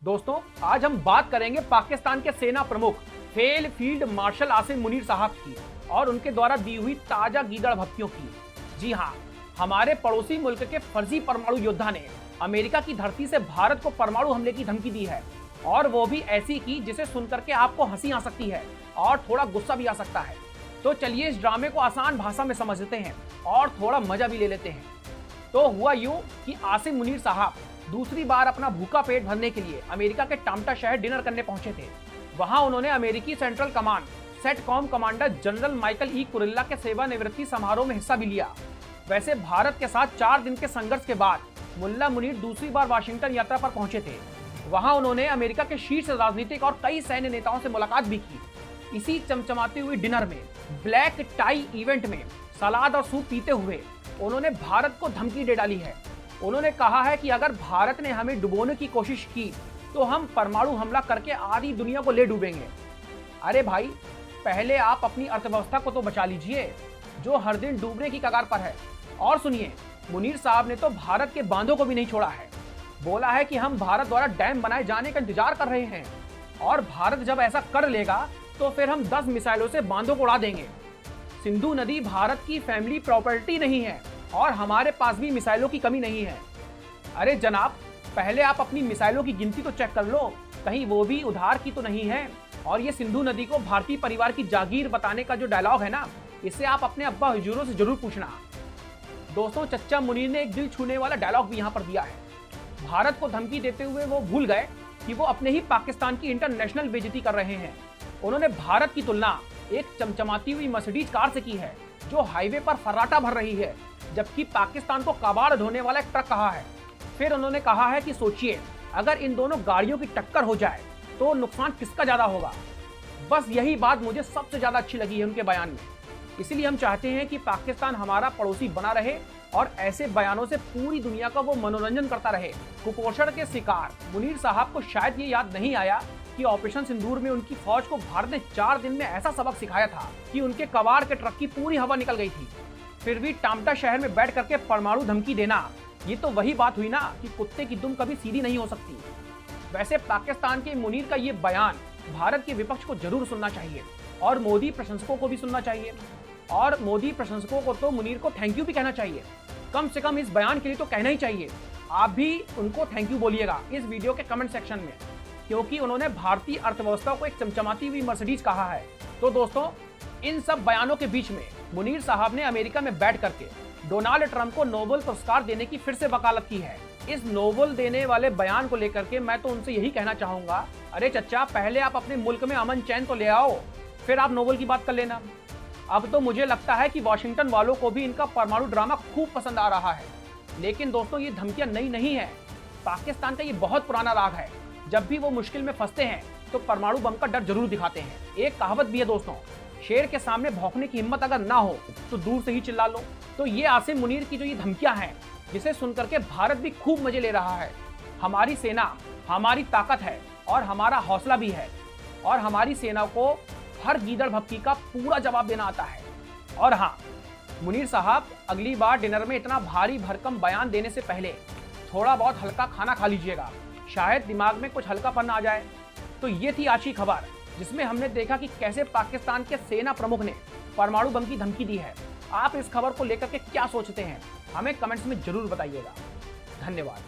दोस्तों, आज हम बात करेंगे पाकिस्तान के सेना प्रमुख fail field marshal Asim Munir साहब की और उनके द्वारा दी हुई ताजा गीदड़ भक्तियों की। जी हाँ, हमारे पड़ोसी मुल्क के फर्जी परमाणु योद्धा ने अमेरिका की धरती से भारत को परमाणु हमले की धमकी दी है, और वो भी ऐसी की जिसे सुनकर के आपको हंसी आ सकती है और थोड़ा गुस्सा भी आ सकता है। तो चलिए इस ड्रामे को आसान भाषा में समझते हैं और थोड़ा मजा भी ले लेते हैं। तो हुआ यूं कि आसिम मुनीर साहब दूसरी बार अपना भूखा पेट भरने के लिए अमेरिका के टाम्टा शहर डिनर करने पहुंचे थे। वहां उन्होंने अमेरिकी central command sitcom commander general Michael E Kurilla के सेवानिवृत्ति समारोह में हिस्सा भी लिया। वैसे भारत के साथ 4 दिन के संघर्ष के बाद मुल्ला मुनीर दूसरी बार वाशिंगटन यात्रा पर पहुंचे थे। वहां उन्होंने अमेरिका के शीर्ष राजनीतिक और कई सैन्य नेताओं से मुलाकात भी की। इसी चमचमाती हुई डिनर में ब्लैक टाई इवेंट में सलाद और सूप पीते हुए उन्होंने भारत को धमकी दे डाली है। उन्होंने कहा है कि अगर भारत ने हमें डुबोने की कोशिश की तो हम परमाणु हमला करके आधी दुनिया को ले डूबेंगे। अरे भाई, पहले आप अपनी अर्थव्यवस्था को तो बचा लीजिए जो हर दिन डूबने की कगार पर है। और सुनिए, मुनीर साहब ने तो भारत के बांधों को भी नहीं छोड़ा है। बोला है कि हम भारत द्वारा डैम बनाए जाने का इंतजार कर रहे हैं और भारत जब ऐसा कर लेगा तो फिर हम 10 मिसाइलों से बांधों को उड़ा देंगे। सिंधु नदी भारत की फैमिली प्रॉपर्टी नहीं है और हमारे पास भी मिसाइलों की कमी नहीं है। अरे जनाब, पहले आप अपनी मिसाइलों की गिनती तो चेक कर लो, कहीं वो भी उधार की तो नहीं है। और ये सिंधु नदी को भारतीय परिवार की जागीर बताने का जो डायलॉग है ना, इसे आप अपने अब्बा हुजूरों से जरूर पूछना। दोस्तों, चच्चा मुनीर ने एक दिल छूने वाला डायलॉग भी यहाँ पर दिया है। भारत को धमकी देते हुए वो भूल गए कि वो अपने ही पाकिस्तान की इंटरनेशनल बेइज्जती कर रहे हैं। उन्होंने भारत की तुलना एक चमचमाती हुई मर्सिडीज कार से की है जो हाईवे पर फर्राटा भर रही है, जबकि पाकिस्तान को कबाड़ ढोने वाला एक ट्रक कहा है। फिर उन्होंने कहा है कि सोचिए, अगर इन दोनों गाड़ियों की टक्कर हो जाए तो नुकसान किसका ज्यादा होगा। बस यही बात मुझे सबसे ज्यादा अच्छी लगी है उनके बयान में। इसीलिए हम चाहते हैं कि पाकिस्तान हमारा पड़ोसी बना रहे और ऐसे बयानों से पूरी दुनिया का वो मनोरंजन करता रहे। कुपोषण के शिकार मुनीर साहब को शायद ये याद नहीं आया कि ऑपरेशन सिंदूर में उनकी फौज को भारत ने 4 दिन में ऐसा सबक सिखाया था कि उनके कबाड़ के ट्रक की पूरी हवा निकल गई थी। फिर भी टाम्टा शहर में बैठ करके परमाणु धमकी देना, ये तो वही बात हुई ना कि कुत्ते की दुम कभी सीधी नहीं हो सकती। वैसे पाकिस्तान के मुनीर का ये बयान भारत के विपक्ष को जरूर सुनना चाहिए और मोदी प्रशंसकों को भी सुनना चाहिए। और मोदी प्रशंसकों को तो मुनीर को थैंक यू भी कहना चाहिए। कम से कम इस बयान के लिए तो कहना ही चाहिए। आप भी उनको थैंक यू बोलिएगा इस वीडियो के कमेंट सेक्शन में, क्योंकि उन्होंने भारतीय अर्थव्यवस्था को एक चमचमाती हुई मर्सिडीज कहा है। तो दोस्तों, इन सब बयानों के बीच में मुनीर साहब ने अमेरिका में बैठ करके डोनाल्ड ट्रंप को नोबेल पुरस्कार देने की फिर से वकालत की है। इस नोबेल देने वाले बयान को लेकर के मैं तो उनसे यही कहना चाहूंगा, अरे चच्चा, पहले आप अपने मुल्क में अमन चैन तो ले आओ, फिर आप नोबेल की बात कर लेना। अब तो मुझे लगता है कि वॉशिंगटन वालों को भी इनका परमाणु ड्रामा खूब पसंद आ रहा है। लेकिन दोस्तों, ये धमकियां नई नहीं है। पाकिस्तान का ये बहुत पुराना राग है। जब भी वो मुश्किल में फंसते हैं तो परमाणु बम का डर जरूर दिखाते हैं। एक कहावत भी है दोस्तों, शेर के सामने भौंकने की हिम्मत अगर ना हो तो दूर से ही चिल्ला लो। तो ये आसिम मुनीर की जो ये धमकियां हैं, जिसे सुनकर के भारत भी खूब मजे ले रहा है। हमारी सेना हमारी ताकत है और हमारा हौसला भी है, और हमारी सेना को हर गीदड़ भपकी का पूरा जवाब देना आता है। और हाँ, मुनीर साहब, अगली बार डिनर में इतना भारी भरकम बयान देने से पहले थोड़ा बहुत हल्का खाना खा लीजिएगा, शायद दिमाग में कुछ हल्कापन आ जाए। तो ये थी आज की खबर, जिसमें हमने देखा कि कैसे पाकिस्तान के सेना प्रमुख ने परमाणु बम की धमकी दी है। आप इस खबर को लेकर के क्या सोचते हैं, हमें कमेंट्स में जरूर बताइएगा। धन्यवाद।